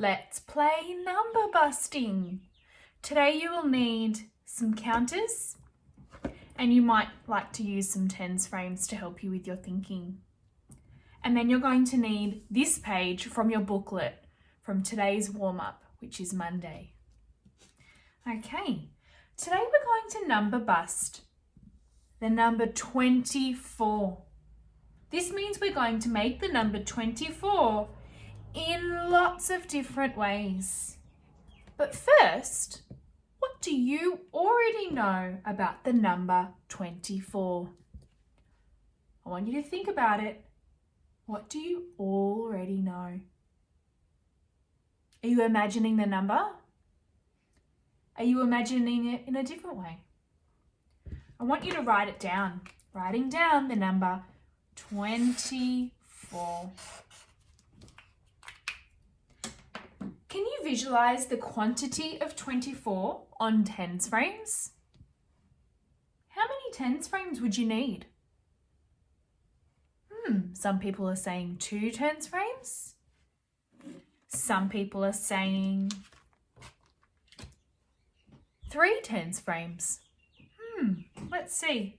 Let's play number busting. Today you will need some counters and you might like to use some tens frames to help you with your thinking. And then you're going to need this page from your booklet from today's warm-up, which is Monday. Okay, today we're going to number bust the number 24. This means we're going to make the number 24 in lots of different ways. But first, what do you already know about the number 24? I want you to think about it. What do you already know? Are you imagining the number? Are you imagining it in a different way? I want you to write it down. Writing down the number 24. Can you visualize the quantity of 24 on tens frames? How many tens frames would you need? Some people are saying 2 tens frames. Some people are saying 3 tens frames. Let's see.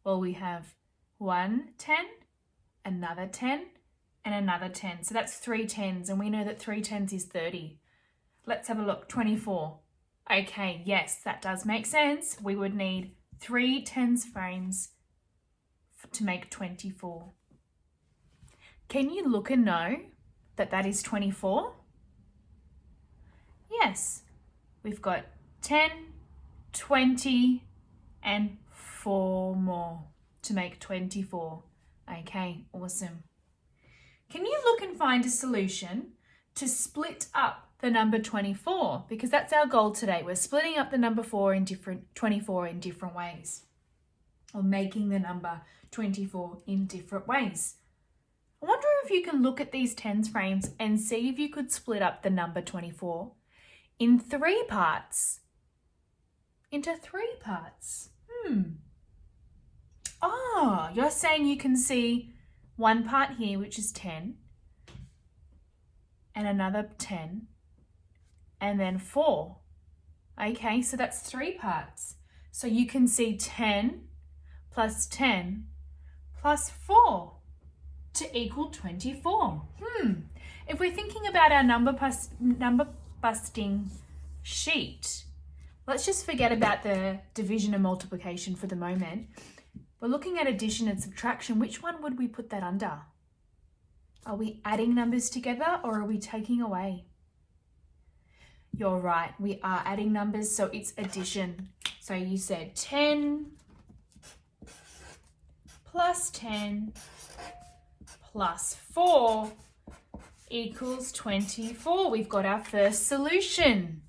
Well, we have 1 10, another 10, and another 10. So that's 3 tens, and we know that 3 tens is 30. Let's have a look. 24. Okay, yes, that does make sense. We would need 3 tens frames to make 24. Can you look and know that that is 24? Yes, we've got 10, 20, and 4 more to make 24. Okay, awesome. Can you look and find a solution to split up the number 24? Because that's our goal today. We're splitting up the number 24 in different ways, or making the number 24 in different ways. I wonder if you can look at these tens frames and see if you could split up the number 24 in 3 parts. Into 3 parts. Oh, you're saying you can see one part here, which is 10, and another 10, and then 4. Okay, so that's 3 parts. So you can see 10 plus 10 plus 4 to equal 24. If we're thinking about our number busting sheet, let's just forget about the division and multiplication for the moment. We're looking at addition and subtraction. Which one would we put that under? Are we adding numbers together or are we taking away? You're right, we are adding numbers, so it's addition. So you said 10 plus 10 plus 4 equals 24. We've got our first solution.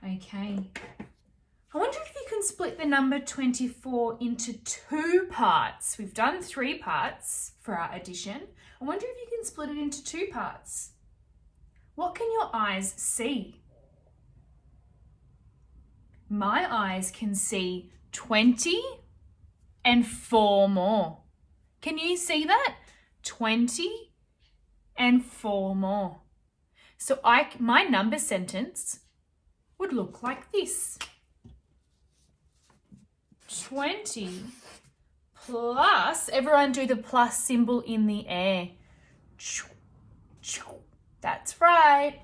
Okay. I wonder if you can split the number 24 into 2 parts. We've done 3 parts for our addition. I wonder if you can split it into 2 parts. What can your eyes see? My eyes can see 20 and 4 more. Can you see that? 20 and 4 more. So my number sentence would look like this. 20 plus, everyone do the plus symbol in the air. That's right.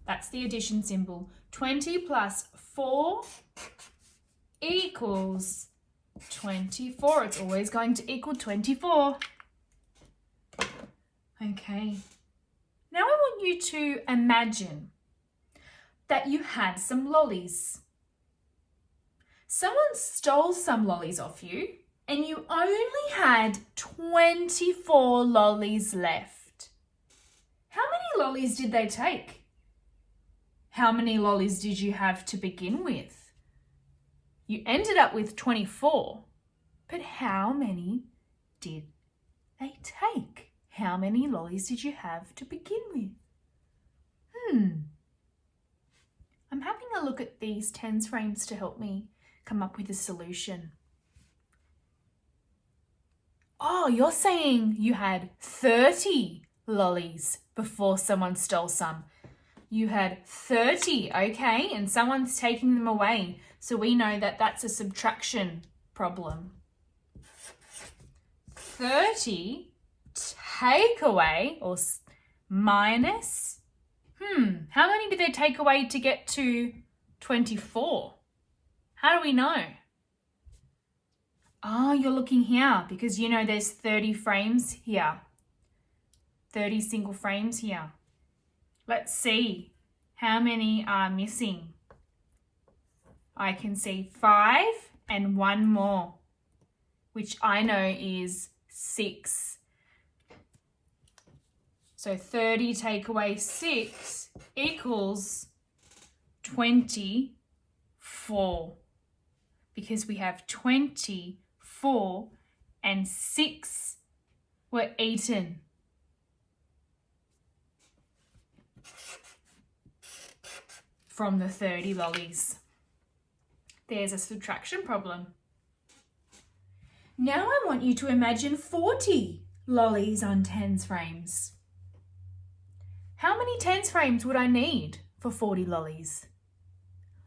That's the addition symbol. 20 plus 4 equals 24. It's always going to equal 24. Okay. Now I want you to imagine that you had some lollies. Someone stole some lollies off you and you only had 24 lollies left. How many lollies did they take? How many lollies did you have to begin with? You ended up with 24, but how many did they take? How many lollies did you have to begin with? I'm having a look at these tens frames to help me come up with a solution. Oh, you're saying you had 30 lollies before someone stole some. You had 30, okay, and someone's taking them away. So we know that that's a subtraction problem. 30 take away or minus. How many did they take away to get to 24? How do we know? Oh, you're looking here because you know there's 30 frames here. 30 single frames here. Let's see how many are missing. I can see 5 and 1 more, which I know is 6. So 30 take away 6 equals 24, because we have 24 and 6 were eaten. From the 30 lollies. There's a subtraction problem. Now I want you to imagine 40 lollies on tens frames. How many tens frames would I need for 40 lollies?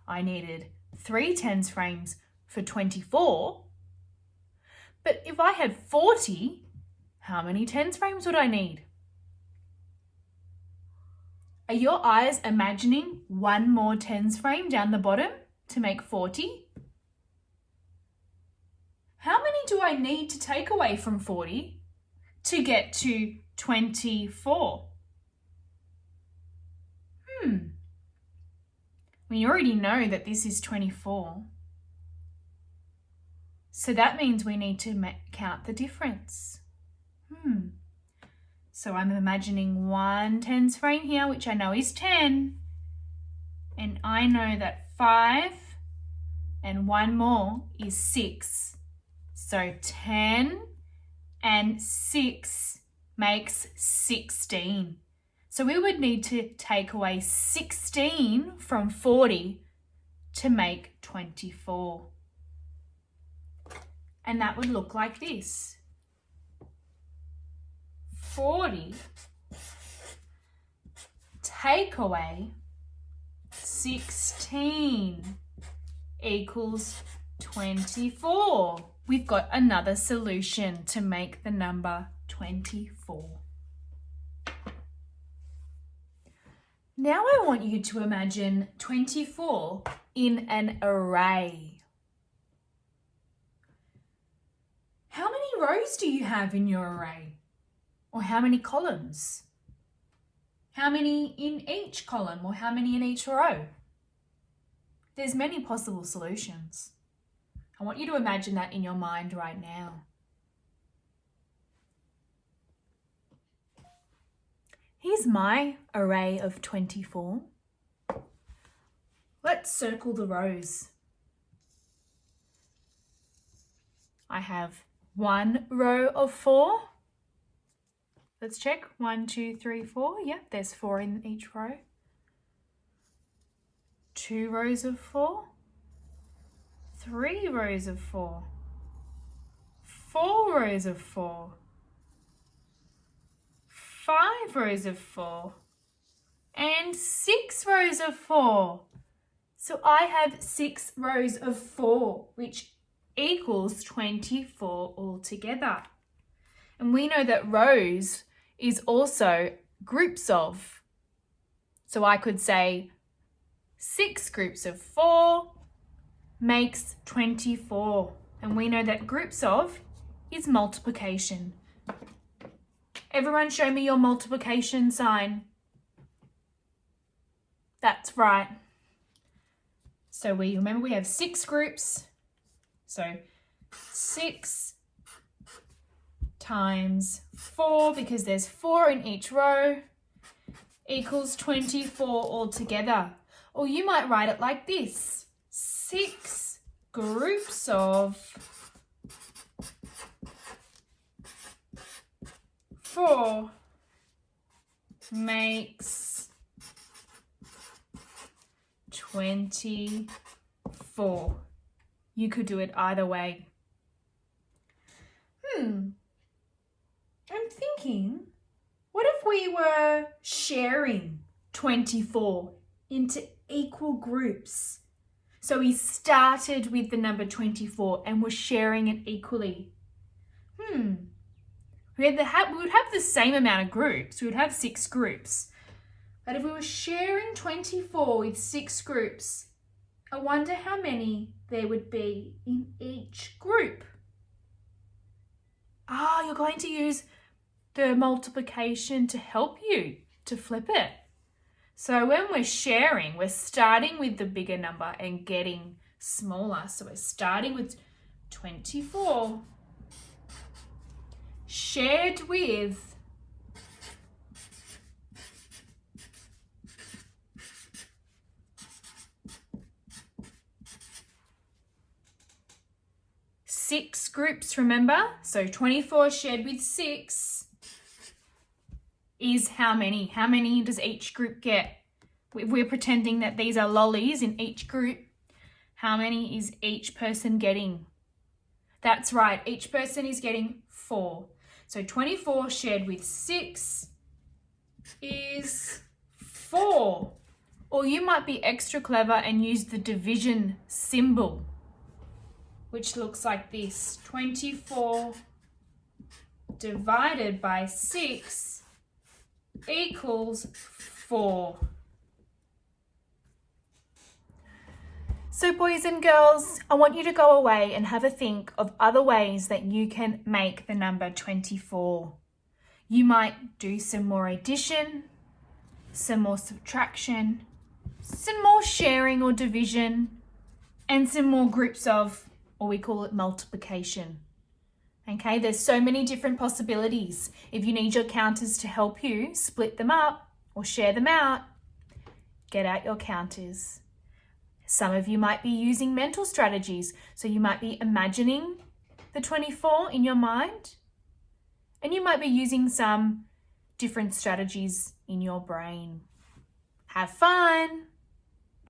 I needed 3 tens frames for 24. But if I had 40, how many tens frames would I need? Are your eyes imagining one more tens frame down the bottom to make 40? How many do I need to take away from 40 to get to 24? We already know that this is 24. So that means we need to count the difference. So I'm imagining one tens frame here, which I know is 10. And I know that 5 and 1 more is 6. So 10 and 6 makes 16. So we would need to take away 16 from 40 to make 24. And that would look like this. 40 take away 16 equals 24. We've got another solution to make the number 24. Now I want you to imagine 24 in an array. How many rows do you have in your array? Or how many columns? How many in each column or how many in each row? There's many possible solutions. I want you to imagine that in your mind right now. Here's my array of 24. Let's circle the rows. I have 1 row of 4. Let's check. 1, 2, 3, 4. Yep, there's 4 in each row. 2 rows of 4. 3 rows of 4. 4 rows of 4. 5 rows of 4. And 6 rows of 4. So I have 6 rows of 4, which equals 24 altogether. And we know that rows is also groups of. So I could say 6 groups of 4 makes 24. And we know that groups of is multiplication. Everyone show me your multiplication sign. That's right. So we have 6 groups. So 6 times 4, because there's 4 in each row, equals 24 altogether. Or you might write it like this. 6 groups of 4 makes 24. You could do it either way. I'm thinking, what if we were sharing 24 into equal groups? So we started with the number 24 and we're sharing it equally. We would have the same amount of groups. We would have 6 groups. But if we were sharing 24 with 6 groups, I wonder how many there would be in each group. You're going to use the multiplication to help you to flip it. So when we're sharing, we're starting with the bigger number and getting smaller. So we're starting with 24 shared with 6 groups, remember? So 24 shared with 6 is how many? How many does each group get? We're pretending that these are lollies in each group. How many is each person getting? That's right, each person is getting 4. So 24 shared with 6 is 4. Or you might be extra clever and use the division symbol, which looks like this. 24 divided by 6 equals 4. So boys and girls, I want you to go away and have a think of other ways that you can make the number 24. You might do some more addition, some more subtraction, some more sharing or division, and some more groups of, or we call it multiplication. Okay, there's so many different possibilities. If you need your counters to help you split them up or share them out, get out your counters. Some of you might be using mental strategies. So you might be imagining the 24 in your mind, and you might be using some different strategies in your brain. Have fun!